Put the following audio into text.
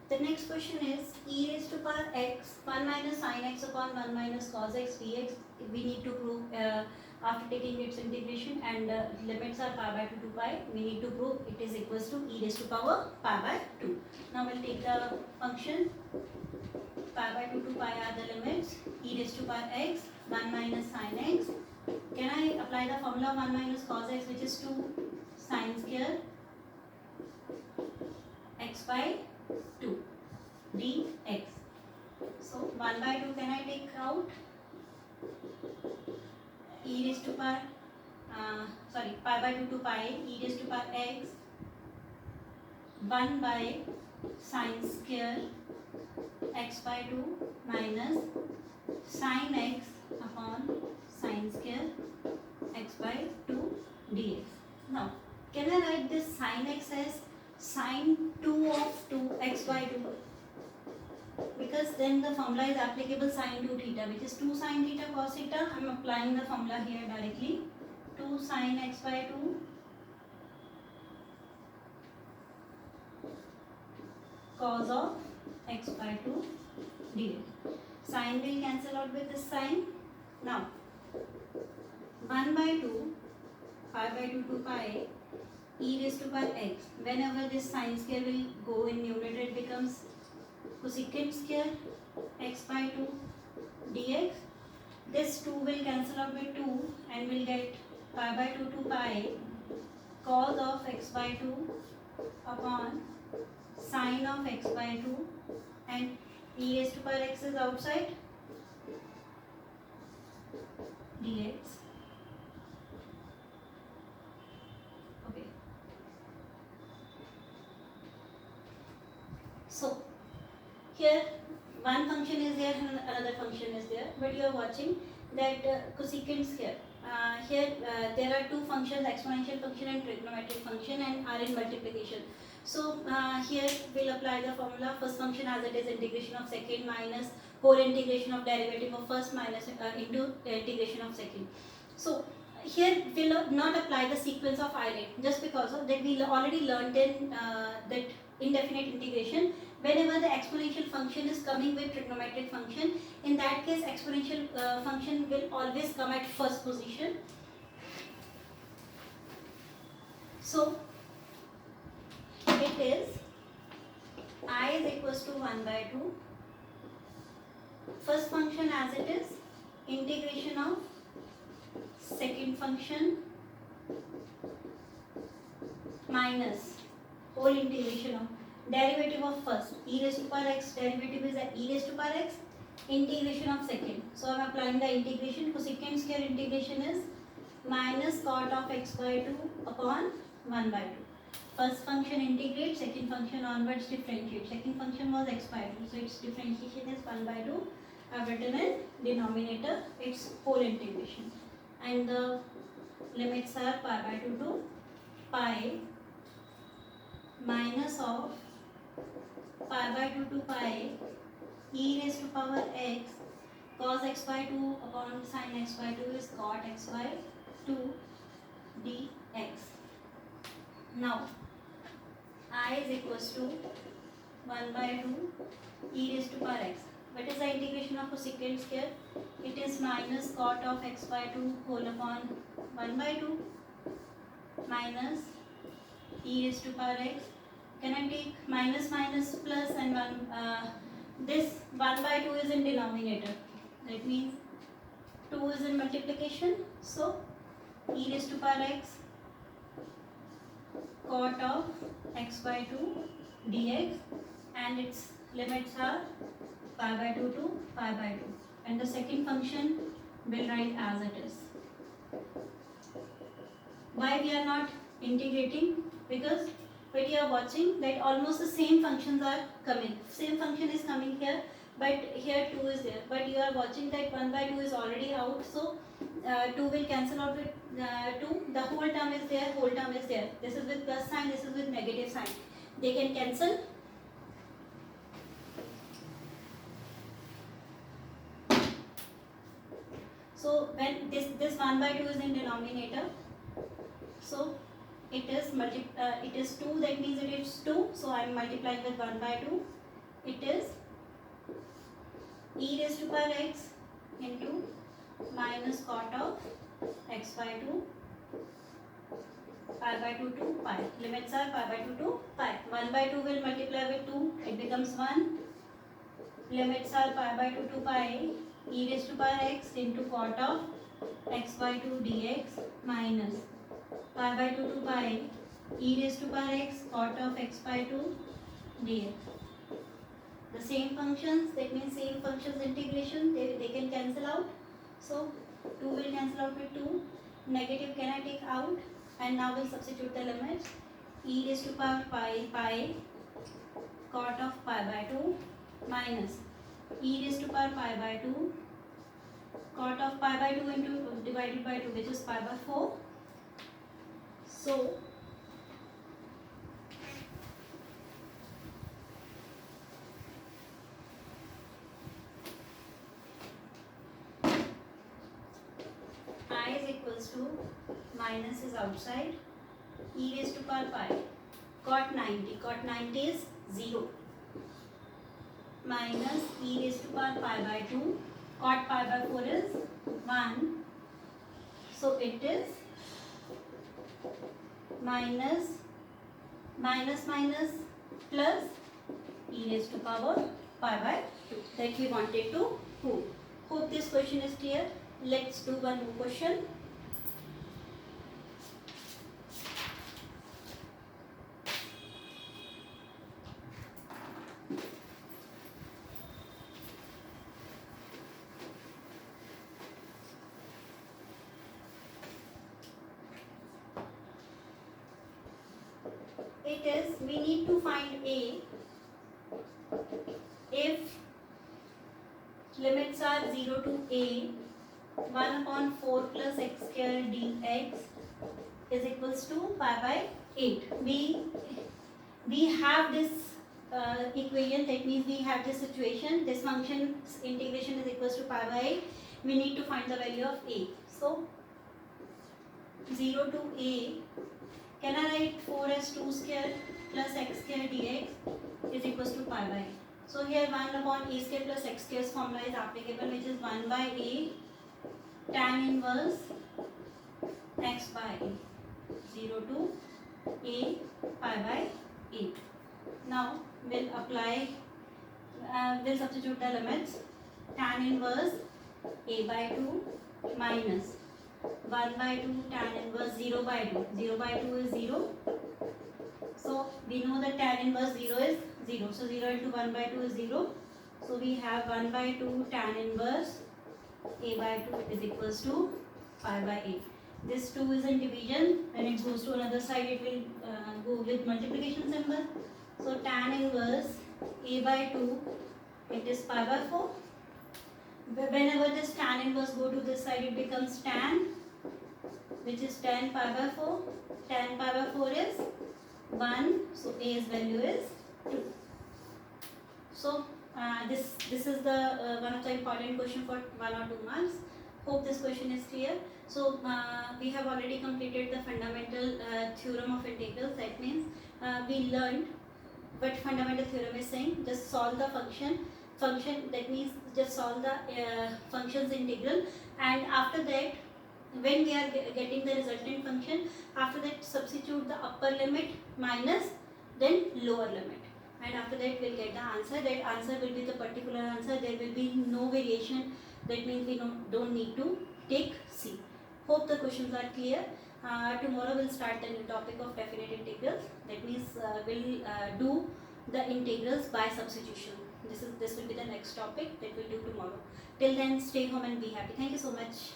The next question is e raised to power x 1 minus sin x upon 1 minus cos x dx. We need to prove after taking its integration and limits are pi by 2 to pi. We need to prove it is equals to e raised to power pi by 2. Now we'll take the function pi by 2 to pi are the limits e raised to power x 1 minus sin x. Can I apply the formula 1 minus cos x, which is 2 sin square x by 2 dx. So 1 by 2 can I take out? E raised to power pi by 2 to pi e raised to power x 1 by sin square x by 2 minus sin x upon sin square x by 2 dx. Now can I write this sin x as sin 2 of 2 x by 2, because then the formula is applicable sin 2 theta, which is 2 sin theta cos theta. I am applying the formula here directly. 2 sin x by 2 cos of x by 2 dx. Sin will cancel out with this sign. Now 1 by 2 pi by 2 to pi e raised to power x. Whenever this sin square will go in numerator, it becomes cosecant square x by 2 dx. This 2 will cancel out with 2 and we'll get pi by 2 to pi cos of x by 2 upon sin of x by 2, and e raised to power x is outside dx. Okay. So here one function is there and another function is there, but you are watching that cosecant square. Here there are two functions, exponential function and trigonometric function, and are in multiplication. So here we'll apply the formula. First function as it is integration of second minus whole integration of derivative of first minus into integration of second. So here we'll not apply the sequence of Euler, just because of that we already learned in that indefinite integration. Whenever the exponential function is coming with trigonometric function, in that case exponential function will always come at first position. So it is I is equals to 1 by 2. First function as it is, integration of second function minus whole integration of derivative of first e raised to power x, derivative is e raised to power x, integration of second. So I am applying the integration. Cosecant square integration is minus cot of x by 2 upon 1 by 2. First function integrate, second function onwards differentiate. Second function was x by 2, so its differentiation is 1 by 2. I have written in denominator its whole integration, and the limits are pi by 2 to pi minus of pi by 2 to pi e raised to power x cos x by 2 upon sin x by 2 is cot x by 2 dx. Now I is equals to 1 by 2 e raised to power x. What is the integration of cosecant square? It is minus cot of x by 2 whole upon 1 by 2 minus e raised to power x. Can I take minus minus plus and 1? This 1 by 2 is in denominator. That means 2 is in multiplication. So e raised to power x cot of x by 2 dx, and its limits are pi by 2 to pi by 2, and the second function will write as it is. Why we are not integrating? Because when you are watching that almost the same functions are coming. Same function is coming here, but here 2 is there. But you are watching that 1 by 2 is already out, so 2 will cancel out with 2. The whole term is there, whole term is there. This is with plus sign, this is with negative sign. They can cancel. So when this 1 by 2 is in denominator, so it is 2, that means it is 2, so I am multiplying with 1 by 2, it is e raised to power x into minus cot of x by 2 pi by 2 to pi. Limits are pi by 2 to pi. 1 by 2 will multiply with 2, it becomes 1. Limits are pi by 2 to pi e raised to power x into cot of x by 2 dx minus pi by 2 to pi e raised to power x cot of x by 2 dx. The same functions, that means same functions integration, they can cancel out. So 2 will cancel out with 2, negative can I take out, and now we'll substitute the limits. E raised to power pi cot of pi by 2 minus e raised to power pi by 2 cot of pi by 2 into divided by 2, which is pi by 4. So I is equals to, minus is outside, e raised to power pi cot 90 is 0 minus e raised to power pi by 2 cot pi by 4 is 1. So it is minus plus e raised to power pi by 2 that we wanted to prove. Hope this question is clear. Let's do one more question. It is, we need to find a if limits are 0 to a 1 upon 4 plus x square dx is equals to pi by 8. We have this equation, that means we have this situation, this function's integration is equals to pi by 8. We need to find the value of a. So 0 to a, can I write 4 as 2 square plus x square dx is equals to pi by 8. So here 1 upon a square plus x square formula is applicable, which is 1 by a tan inverse x by a, 0 to a pi by 8. Now we'll apply, we'll substitute the limits. Tan inverse a by 2 minus 1 by 2 tan inverse 0 by 2. 0 by 2 is 0. So we know that tan inverse 0 is 0. So 0 into 1 by 2 is 0. So we have 1 by 2 tan inverse a by 2 is equals to pi by 8. This 2 is in division. When it goes to another side, it will go with multiplication symbol. So tan inverse a by 2, it is pi by 4. Whenever this tan inverse go to this side, it becomes tan, which is tan pi by 4. Tan pi by 4 is 1. So a's value is 2. So this is the one of the important question for 1 or 2 marks. Hope this question is clear. So we have already completed the fundamental theorem of integrals. That means we learned what fundamental theorem is saying. Just solve the function, that means just solve the function's integral, and after that, when we are getting the resultant function, after that substitute the upper limit minus then lower limit, and after that we'll get the answer. That answer will be the particular answer. There will be no variation. That means we don't need to take C. Hope the questions are clear. Tomorrow we'll start the new topic of definite integrals. That means we'll do the integrals by substitution. This will be the next topic that we'll do tomorrow. Till then, stay home and be happy. Thank you so much.